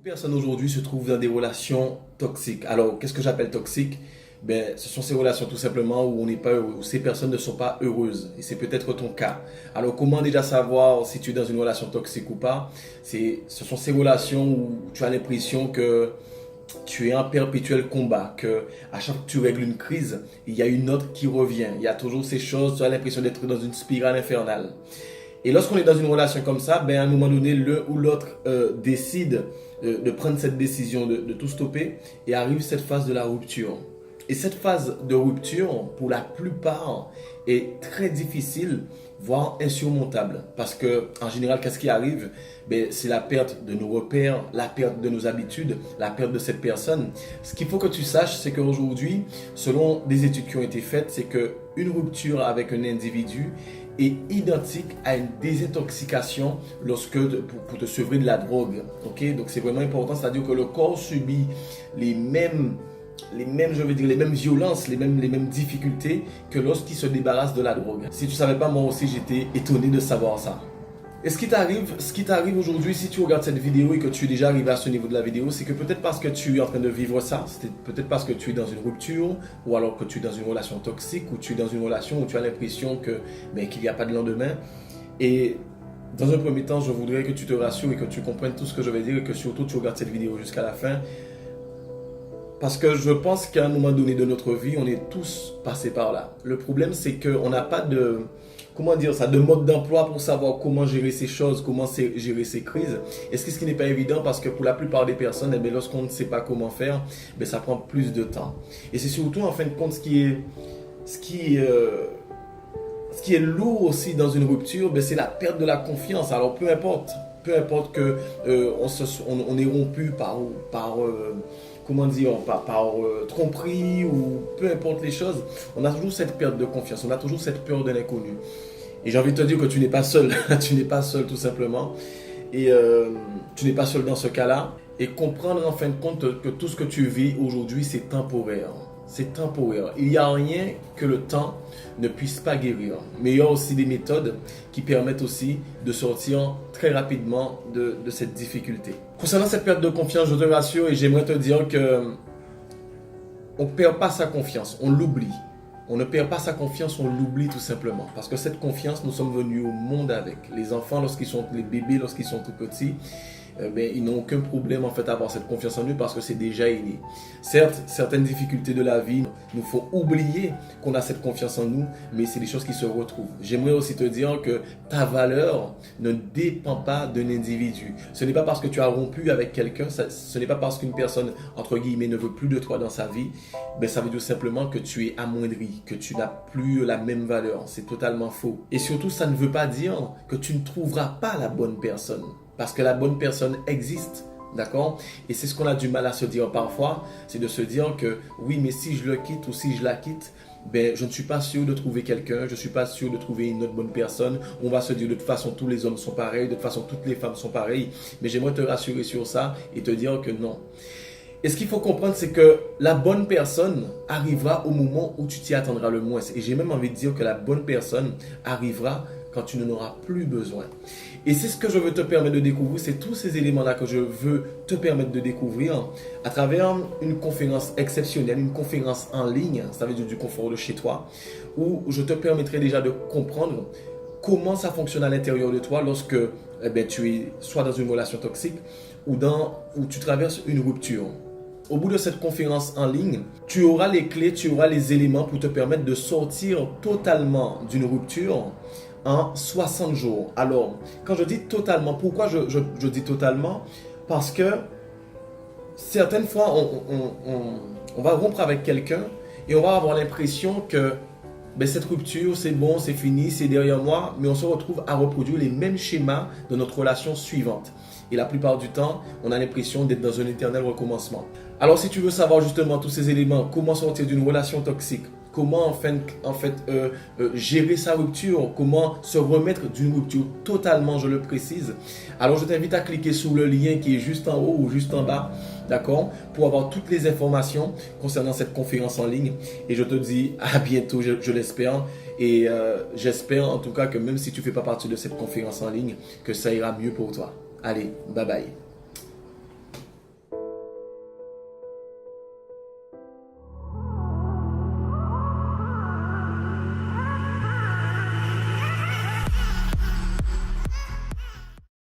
de personnes aujourd'hui se trouvent dans des relations toxiques. Alors, qu'est-ce que j'appelle toxique? Ben, ce sont ces relations tout simplement où on n'est pas heureux, où ces personnes ne sont pas heureuses. Et c'est peut-être ton cas. Alors, comment déjà savoir si tu es dans une relation toxique ou pas? Ce sont ces relations où tu as l'impression que tu es en perpétuel combat, que à chaque fois que tu règles une crise, il y a une autre qui revient. Il y a toujours ces choses, tu as l'impression d'être dans une spirale infernale. Et lorsqu'on est dans une relation comme ça, ben à un moment donné, l'un ou l'autre décide de prendre cette décision de tout stopper et arrive cette phase de la rupture. Et cette phase de rupture, pour la plupart, est très difficile, voire insurmontable. Parce que, en général, qu'est-ce qui arrive? Ben, c'est la perte de nos repères, la perte de nos habitudes, la perte de cette personne. Ce qu'il faut que tu saches, c'est qu'aujourd'hui, selon des études qui ont été faites, c'est qu'une rupture avec un individu est identique à une désintoxication pour te sevrer de la drogue. Okay? Donc c'est vraiment important, c'est-à-dire que le corps subit les mêmes violences, les mêmes difficultés que lorsqu'il se débarrasse de la drogue. Si tu ne savais pas, moi aussi j'étais étonné de savoir ça. Et ce qui t'arrive aujourd'hui, si tu regardes cette vidéo et que tu es déjà arrivé à ce niveau de la vidéo, c'est que peut-être parce que tu es en train de vivre ça, c'est peut-être parce que tu es dans une rupture, ou alors que tu es dans une relation toxique, ou tu es dans une relation où tu as l'impression qu'il n'y a pas de lendemain. Et dans un premier temps, je voudrais que tu te rassures et que tu comprennes tout ce que je vais dire et que surtout tu regardes cette vidéo jusqu'à la fin. Parce que je pense qu'à un moment donné de notre vie, on est tous passés par là. Le problème, c'est qu'on n'a pas de mode d'emploi pour savoir comment gérer ces choses, comment gérer ces crises. Et ce qui n'est pas évident parce que pour la plupart des personnes, lorsqu'on ne sait pas comment faire, ça prend plus de temps. Et c'est surtout en fin de compte ce qui est lourd aussi dans une rupture, c'est la perte de la confiance. Alors peu importe que on est rompu par tromperie ou peu importe les choses, on a toujours cette perte de confiance, on a toujours cette peur de l'inconnu. Et j'ai envie de te dire que tu n'es pas seul, tu n'es pas seul tout simplement. Et tu n'es pas seul dans ce cas-là. Et comprendre en fin de compte que tout ce que tu vis aujourd'hui, c'est temporaire. C'est temporaire. Il n'y a rien que le temps ne puisse pas guérir. Mais il y a aussi des méthodes qui permettent aussi de sortir très rapidement de cette difficulté. Concernant cette perte de confiance, je te rassure et j'aimerais te dire que on ne perd pas sa confiance, on l'oublie. On ne perd pas sa confiance, on l'oublie tout simplement. Parce que cette confiance, nous sommes venus au monde avec. Les enfants, les bébés, lorsqu'ils sont tout petits, ils n'ont aucun problème en fait à avoir cette confiance en eux parce que c'est déjà inné. Certes, certaines difficultés de la vie nous font oublier qu'on a cette confiance en nous, mais c'est des choses qui se retrouvent. J'aimerais aussi te dire que ta valeur ne dépend pas d'un individu. Ce n'est pas parce que tu as rompu avec quelqu'un, ce n'est pas parce qu'une personne, entre guillemets, ne veut plus de toi dans sa vie, ça veut dire simplement que tu es amoindri, que tu n'as plus la même valeur. C'est totalement faux. Et surtout, ça ne veut pas dire que tu ne trouveras pas la bonne personne. Parce que la bonne personne existe, d'accord? Et c'est ce qu'on a du mal à se dire parfois, c'est de se dire que oui, mais si je le quitte ou si je la quitte, je ne suis pas sûr de trouver quelqu'un, je ne suis pas sûr de trouver une autre bonne personne. On va se dire de toute façon tous les hommes sont pareils, de toute façon toutes les femmes sont pareilles. Mais j'aimerais te rassurer sur ça et te dire que non. Et ce qu'il faut comprendre, c'est que la bonne personne arrivera au moment où tu t'y attendras le moins. Et j'ai même envie de dire que la bonne personne arrivera quand tu n'en auras plus besoin. Et c'est ce que je veux te permettre de découvrir, c'est tous ces éléments-là que je veux te permettre de découvrir à travers une conférence exceptionnelle, une conférence en ligne, ça veut dire du confort de chez toi, où je te permettrai déjà de comprendre comment ça fonctionne à l'intérieur de toi lorsque tu es soit dans une relation toxique ou tu traverses une rupture. Au bout de cette conférence en ligne, tu auras les clés, tu auras les éléments pour te permettre de sortir totalement d'une rupture en 60 jours. Alors, quand je dis totalement, pourquoi je dis totalement? Parce que certaines fois, on va rompre avec quelqu'un et on va avoir l'impression que cette rupture, c'est bon, c'est fini, c'est derrière moi, mais on se retrouve à reproduire les mêmes schémas de notre relation suivante. Et la plupart du temps, on a l'impression d'être dans un éternel recommencement. Alors, si tu veux savoir justement tous ces éléments, comment sortir d'une relation toxique, comment gérer sa rupture, comment se remettre d'une rupture totalement, je le précise. Alors je t'invite à cliquer sur le lien qui est juste en haut ou juste en bas, d'accord, pour avoir toutes les informations concernant cette conférence en ligne. Et je te dis à bientôt, je l'espère. Et j'espère en tout cas que même si tu ne fais pas partie de cette conférence en ligne, que ça ira mieux pour toi. Allez, bye bye.